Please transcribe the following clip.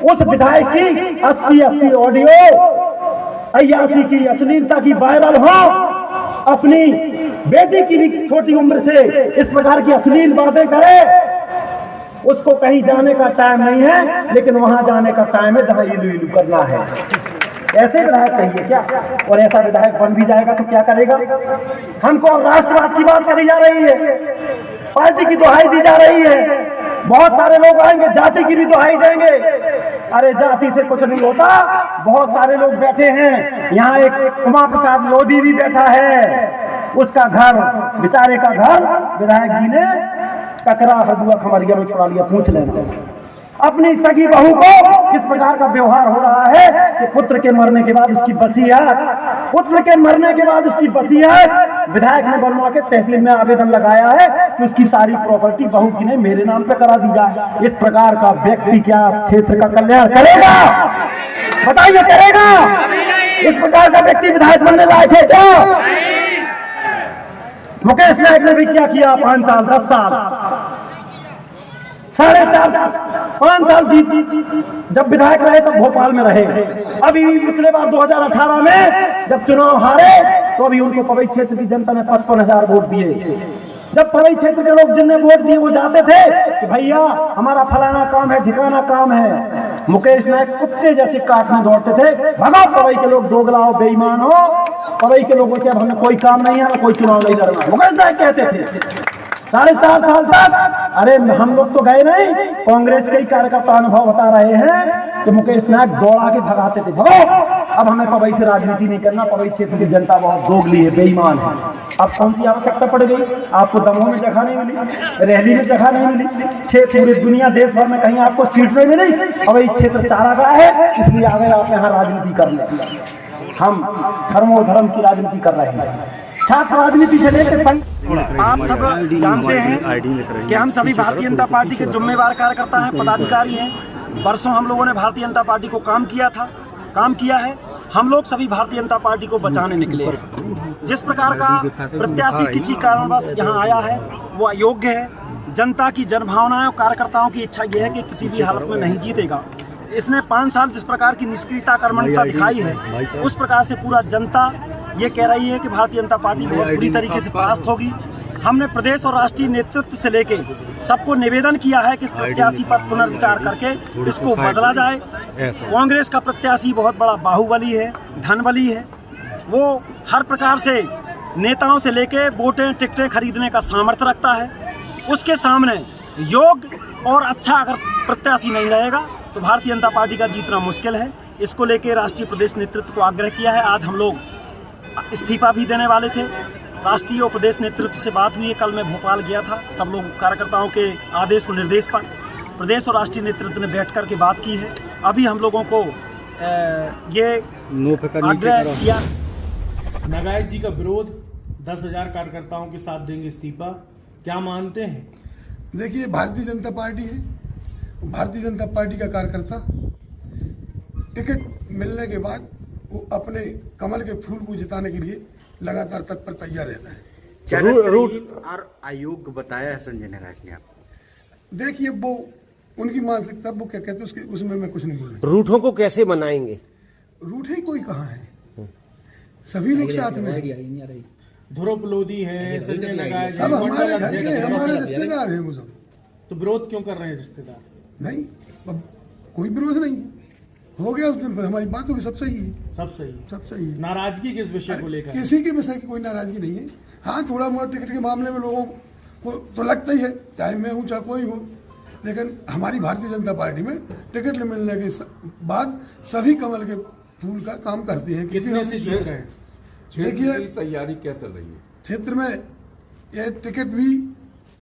उस विधायक की 80 ऑडियो 81 की अश्लीलता की वायरल हो, अपनी बेटी की भी छोटी उम्र से इस प्रकार की अश्लील बातें करे, उसको कहीं जाने का टाइम नहीं है, लेकिन वहां जाने का टाइम है जहां इलू इलू करना है। ऐसे विधायक चाहिए क्या? और ऐसा विधायक बन भी जाएगा तो क्या करेगा? हमको राष्ट्रवाद की बात करी जा रही है, पार्टी की दुहाई दी जा रही है, बहुत सारे लोग आएंगे जाति की भी दुहाई देंगे। अरे जाति से कुछ नहीं होता, बहुत सारे लोग बैठे हैं यहाँ। एक उमा प्रसाद लोधी भी बैठा है, उसका घर, बेचारे का घर विधायक जी ने ककरा हदुआ खमरिया में छुड़ा लिया। पूछ लेना अपनी सगी बहू को किस प्रकार का व्यवहार हो रहा है कि पुत्र के मरने के बाद उसकी वसीयत, पुत्र के मरने के बाद उसकी वसीयत विधायक ने बनवा के तहसील में आवेदन लगाया है कि उसकी सारी प्रॉपर्टी बहू की नहीं मेरे नाम पे करा दी जाए। इस प्रकार का व्यक्ति क्या क्षेत्र का कल्याण करेगा? बताइए, करेगा? इस प्रकार का व्यक्ति विधायक बनने लायक है क्या? मुकेश नायक ने भी क्या किया? 5 साल 10 साल 4.5 5 साल जब विधायक रहे तब भोपाल में रहे। अभी पिछले बार 2018 में जब चुनाव हारे तो अभी उनको पवई क्षेत्र की जनता ने 55,000 वोट दिए। जब पवई क्षेत्र के लोग जिनने वोट दिए वो जाते थे कि भैया हमारा फलाना काम है, ठिकाना काम है, मुकेश नायक कुत्ते जैसे काटने दौड़ते थे। भगा पवई के लोग दोगला हो, बेईमान हो, पवई के लोगों से अब हमें कोई काम नहीं है, हमें कोई चुनाव नहीं करना, मुकेश नायक कहते थे। 4.5 साल तक अरे हम लोग तो गए नहीं, कांग्रेस के ही कार्यकर्ता अनुभव बता रहे हैं कि मुकेश नायक दौड़ा के भगाते थे, भगो अब हमें पवई से राजनीति नहीं करना, पवई क्षेत्र की जनता बहुत दोगली है, बेईमान है। अब कौन सी आवश्यकता पड़ गई? आपको दमोह में जगह नहीं मिली, रेहली में जगह नहीं मिली, पूरी दुनिया देश भर में कहीं आपको सीट नहीं मिली, पवई क्षेत्र चारागाह है, इसलिए आ गए आप यहाँ राजनीति करने। हम धर्मोधर्म की राजनीति कर रहे हैं, छात्र राजनीति से लेकर। आप सब जानते हैं कि हम सभी भारतीय जनता पार्टी के जिम्मेवार कार्यकर्ता हैं, पदाधिकारी हैं। वर्षों हम लोगों ने भारतीय जनता पार्टी को काम किया है। हम लोग सभी भारतीय जनता पार्टी को बचाने निकले हैं। जिस प्रकार का प्रत्याशी किसी कारणवश यहाँ आया है वो अयोग्य है। जनता की जनभावनाएं और कार्यकर्ताओं की इच्छा यह है कि किसी भी हालत में नहीं जीतेगा। इसने 5 साल जिस प्रकार की निष्क्रियता कर्मठता दिखाई है, उस प्रकार से पूरा जनता ये कह रही है कि भारतीय जनता पार्टी बहुत बुरी तरीके से परास्त होगी। हमने प्रदेश और राष्ट्रीय नेतृत्व से लेके सबको निवेदन किया है कि इस प्रत्याशी पर पुनर्विचार करके इसको बदला जाए। कांग्रेस का प्रत्याशी बहुत बड़ा बाहुबली है, धनबली है, वो हर प्रकार से नेताओं से लेके वोटें टिकटें खरीदने का सामर्थ्य रखता है। उसके सामने योग्य और अच्छा अगर प्रत्याशी नहीं रहेगा तो भारतीय जनता पार्टी का जीतना मुश्किल है। इसको लेके राष्ट्रीय प्रदेश नेतृत्व को आग्रह किया है। आज हम लोग इस्तीफा भी देने वाले थे। राष्ट्रीय और प्रदेश नेतृत्व से बात हुई है। कल मैं भोपाल गया था। सब लोग कार्यकर्ताओं के आदेश और निर्देश पर प्रदेश और राष्ट्रीय नेतृत्व ने बैठ कर के बात की है। अभी हम लोगों को ये आग्रह किया। नागायत जी का विरोध, 10,000 कार्यकर्ताओं के साथ देंगे इस्तीफा, क्या मानते हैं? देखिए, भारतीय जनता पार्टी है, भारतीय जनता पार्टी का कार्यकर्ता टिकट मिलने के बाद वो अपने कमल के फूल को जिताने के लिए लगातार तत्पर तैयार रहता है। रूट और अयोग्य बताया है संजय नागाज ने आपको। देखिए, वो उनकी मानसिकता, वो क्या कहते हैं उसमें मैं कुछ नहीं बोल रहा। रूठों को कैसे बनाएंगे? रूठे कोई कहाँ है, सभी लोग साथ में हैं। ध्रुव लोधी है, संजय नागाज, सब हमारे घर के, हमारे रिश्तेदार हैं वो सब। तो विरोध क्यों कर रहे हैं रिश्तेदार? नहीं, अब कोई विरोध नहीं है, हो गया उस दिन पर हमारी बात होगी, सब सही है, सब सही है। नाराजगी किस विषय को लेकर? किसी के विषय की कोई नाराजगी नहीं है। हाँ, थोड़ा मोड़ा टिकट के मामले में लोगों को तो लगता ही है, चाहे मैं हूँ चाहे कोई हो, लेकिन हमारी भारतीय जनता पार्टी में टिकट मिलने के बाद सभी कमल के फूल का काम करते हैं। कितने से जीत रहे हैं? देखिए, तैयारी क्या चल रही है क्षेत्र में यह टिकट भी